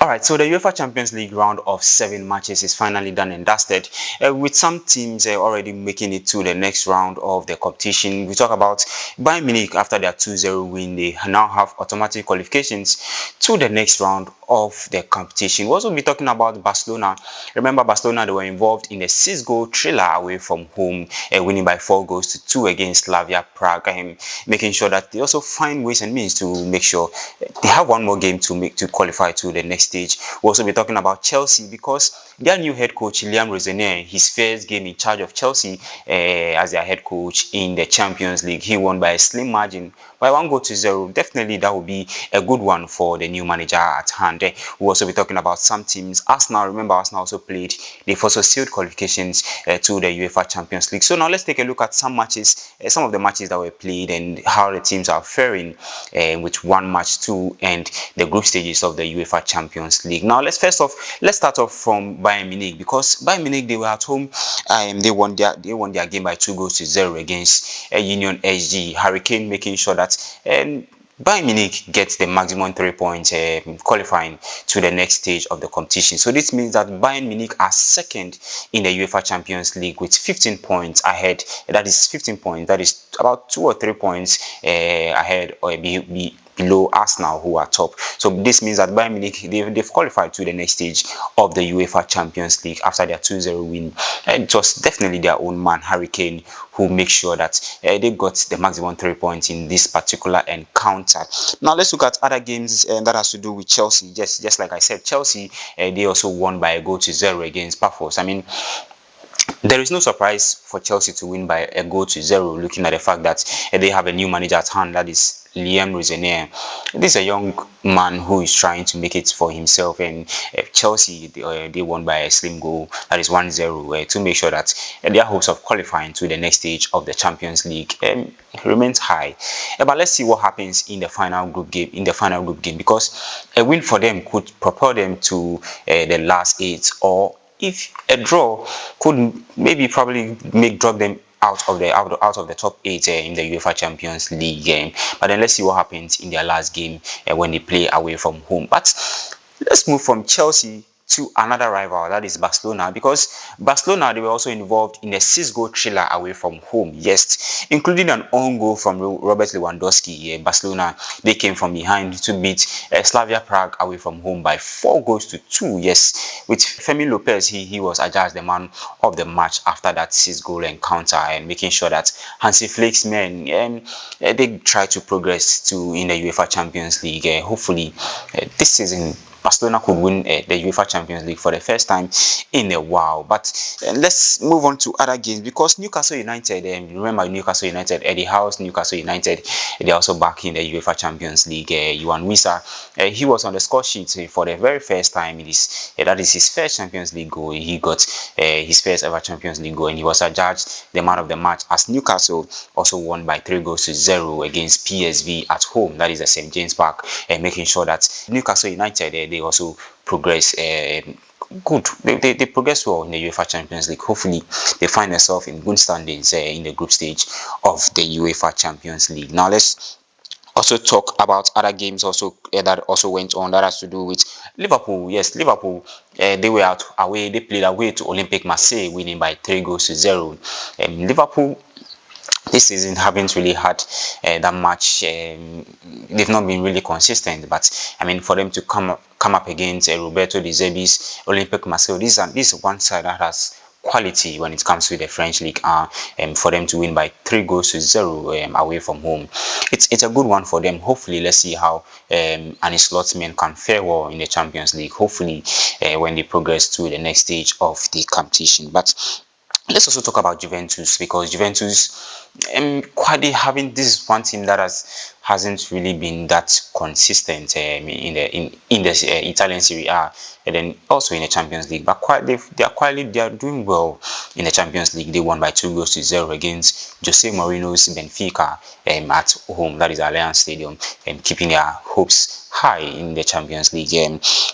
Alright, so the UEFA Champions League round of 7 matches is finally done and dusted, with some teams already making it to the next round of the competition. We talk about Bayern Munich. After their 2-0 win, they now have automatic qualifications to the next round of the competition. We'll also be talking about Barcelona. Remember, Barcelona, they were involved in a 6-goal thriller away from home, winning by 4-2 against Slavia Prague, making sure that they also find ways and means to make sure they have one more game to qualify to the next stage. We'll also be talking about Chelsea, because their new head coach Liam Rosenior, his first game in charge of Chelsea as their head coach in the Champions League, he won by a slim margin, by 1-0. Definitely that will be a good one for the new manager at hand. We'll also be talking about some teams. Arsenal, remember, Arsenal also played. They've also sealed qualifications to the UEFA Champions League. So now let's take a look at some matches, some of the matches that were played and how the teams are faring with one match to end the group stages of the UEFA Champions League. Now let's start off from Bayern Munich, because Bayern Munich, they were at home. They won their game by 2-0 against Union SG. Hurricane making sure that Bayern Munich gets the maximum 3 points, qualifying to the next stage of the competition. So this means that Bayern Munich are second in the UEFA Champions League with 15 points ahead. That is 15 points. That is about 2 or 3 points ahead or below Arsenal, who are top. So this means that Bayern Munich, they've qualified to the next stage of the UEFA Champions League after their 2-0 win. And it was definitely their own man, Hurricane, who make sure that they got the maximum 3 points in this particular encounter. Now let's look at other games that has to do with Chelsea. Just like I said, Chelsea, they also won by 1-0 against Pafos. I mean, there is no surprise for Chelsea to win by 1-0, looking at the fact that they have a new manager at hand, that is Liam Rosenior. This is a young man who is trying to make it for himself, and Chelsea, they won by a slim goal, that is 1-0, to make sure that their hopes of qualifying to the next stage of the Champions League remains high. But let's see what happens in the final group game, because a win for them could propel them to the last 8, or if a draw could probably drop them out of the top 8 in the UEFA Champions League game. But then let's see what happens in their last game when they play away from home. But let's move from Chelsea to another rival, that is Barcelona, because Barcelona, they were also involved in a 6-goal thriller away from home, yes, including an own goal from Robert Lewandowski. Barcelona, they came from behind to beat Slavia Prague away from home by 4-2, yes, with Fermin Lopez. He was adjudged the man of the match after that 6-goal encounter, and making sure that Hansi Flick's men they try to progress in the UEFA Champions League. Hopefully this season Barcelona could win the UEFA Champions League for the first time in a while. But let's move on to other games, because Newcastle United, remember Newcastle United, Eddie Howe's Newcastle United, they're also back in the UEFA Champions League. Johan Wissa, he was on the score sheet for the very first time. That is his first Champions League goal. He got his first ever Champions League goal, and he was adjudged the man of the match, as Newcastle also won by 3-0 against PSV at home, that is at St. James Park, making sure that Newcastle United, they also progress good. They progress well in the UEFA Champions League. Hopefully they find themselves in good standings in the group stage of the UEFA Champions League. Now let's also talk about other games that also went on, that has to do with Liverpool. Yes, Liverpool, they were away. They played away to Olympique Marseille, winning by 3-0. Liverpool this season haven't really had that much. They've not been really consistent. But I mean, for them to come up against Roberto De Zerbi's Olympique Marseille, this is one side that has quality when it comes to the French league. For them to win by 3-0 away from home, it's a good one for them. Hopefully, let's see how Arne Slot's men can fare well in the Champions League. Hopefully, when they progress to the next stage of the competition. But let's also talk about Juventus, because Juventus, this is one team that hasn't really been that consistent in the Italian Serie A, and then also in the Champions League. But they are doing well in the Champions League. They won by 2-0 against Jose Mourinho's Benfica at home, that is Allianz Stadium, keeping their hopes high in the Champions League.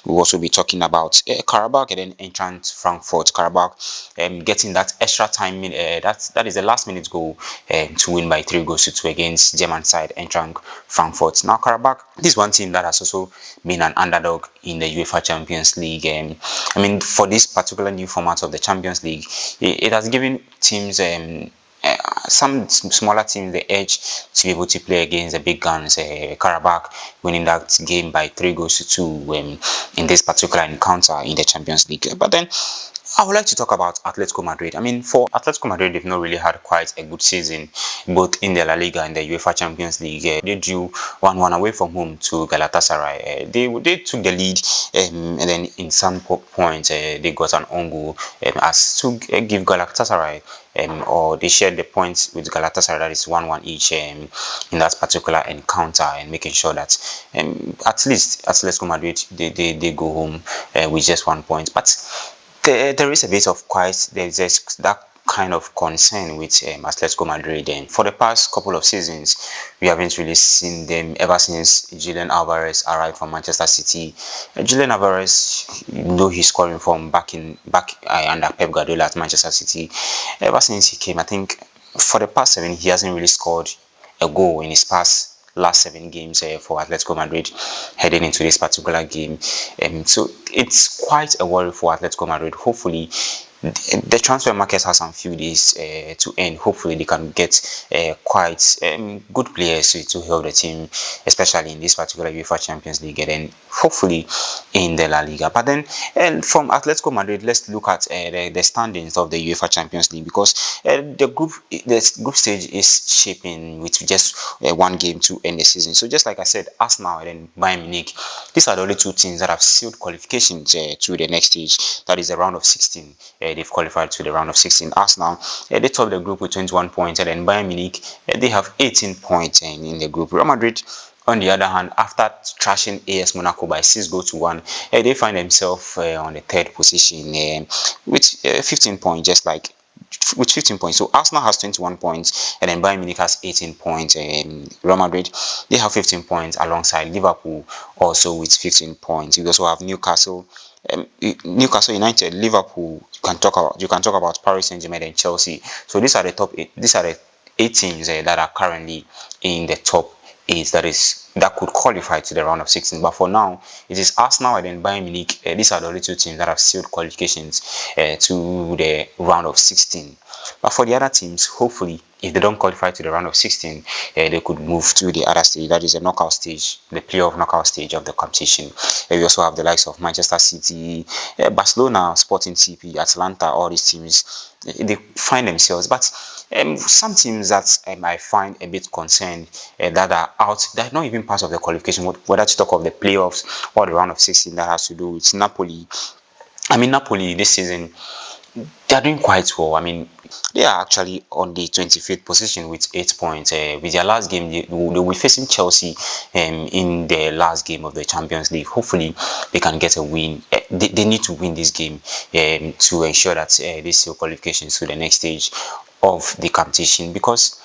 We'll also be talking about Qarabag, and then entrant Frankfurt. Qarabag getting that extra time, that is the last minute goal to win by 3-2 against German side entrant Frankfurt. Now, Qarabag, this is one team that has also been an underdog in the UEFA Champions League. I mean, for this particular new format of the Champions League, it has given teams some smaller teams the edge to be able to play against the big guns. Qarabag winning that game by 3-2 in this particular encounter in the Champions League. But then I would like to talk about Atletico Madrid. I mean, for Atletico Madrid, they've not really had quite a good season, both in the La Liga and the UEFA Champions League. They drew 1-1 away from home to Galatasaray. They took the lead, and then in some points, they got an own goal as to give Galatasaray, or they shared the points with Galatasaray, that is 1-1 each in that particular encounter, and making sure that at least Atletico Madrid, they go home with just 1 point. But there is a bit of there's that kind of concern with Atletico Madrid. And for the past couple of seasons, we haven't really seen them ever since Julian Alvarez arrived from Manchester City. Julian Alvarez, though he's scoring from back under Pep Guardiola at Manchester City, ever since he came, I think for the past 7, he hasn't really scored a goal in his last 7 games for Atletico Madrid heading into this particular game. So it's quite a worry for Atletico Madrid. Hopefully, the transfer market has some few days to end. Hopefully, they can get quite good players to help the team, especially in this particular UEFA Champions League, and then hopefully in the La Liga. But then, from Atletico Madrid, let's look at the standings of the UEFA Champions League, because the group stage is shaping with just 1 game to end the season. So just like I said, Arsenal and then Bayern Munich, these are the only 2 teams that have sealed qualifications to the next stage, that is the round of 16. They've qualified to the round of 16. Arsenal, they top the group with 21 points, and then Bayern Munich, they have 18 points in the group. Real Madrid, on the other hand, after trashing AS Monaco by 6-1, they find themselves on the 3rd position with 15 points, with 15 points. So Arsenal has 21 points, and then Bayern Munich has 18 points. Real Madrid, they have 15 points alongside Liverpool also with 15 points. You also have Newcastle United, Liverpool. You can talk about Paris Saint-Germain and Chelsea. So these are the top 8. These are the 8 teams that are currently in the top 8 that could qualify to the round of 16. But for now, it is Arsenal and then Bayern Munich. These are the only 2 teams that have sealed qualifications to the round of 16. But for the other teams, hopefully, if they don't qualify to the round of 16, they could move to the other stage, that is the knockout stage, the playoff knockout stage of the competition. We also have the likes of Manchester City, Barcelona, Sporting CP, Atlanta. All these teams, they find themselves. But some teams that I find a bit concerned that are out, that are not even part of the qualification, whether to talk of the playoffs or the round of 16, that has to do with Napoli. I mean, Napoli this season, they are doing quite well. I mean, they are actually on the 25th position with 8 points. With their last game, they will be facing Chelsea in the last game of the Champions League. Hopefully, they can get a win. They need to win this game to ensure that they seal qualifications to the next stage of the competition, because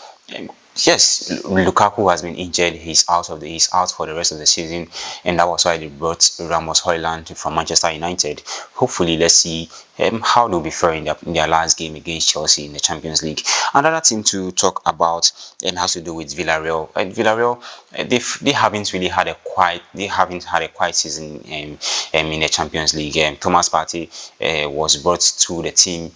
yes, Lukaku has been injured. He's out for the rest of the season, and that was why they brought Ramos Højlund from Manchester United. Hopefully, let's see how they'll be faring in their last game against Chelsea in the Champions League. Another team to talk about has to do with Villarreal. Villarreal, they haven't had a quiet season in the Champions League. Thomas Partey was brought to the team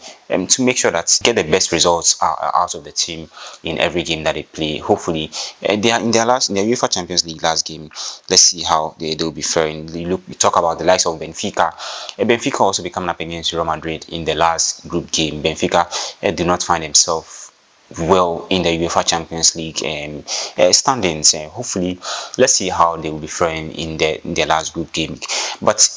to make sure that get the best results out of the team in every game that they play. Hopefully, they are in their UEFA Champions League last game. Let's see how they'll be faring. We talk about the likes of Benfica. Benfica also be coming up against Real Madrid in the last group game. Benfica do not find themselves well in the UEFA Champions League standings. Hopefully, let's see how they will be faring in the last group game. But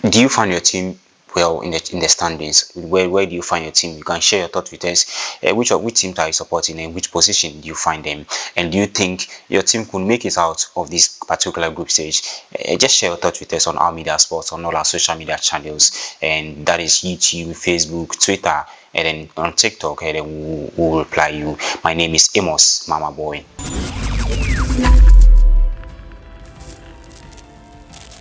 do you find your team well in the standings? Where do you find your team? You can share your thoughts with us. Which teams are you supporting, and which position do you find them? And do you think your team could make it out of this particular group stage? Just share your thoughts with us on ALmediaSports, on all our social media channels, and that is YouTube, Facebook, Twitter, and then on TikTok, and then we'll reply you. My name is Amos Mama Boy.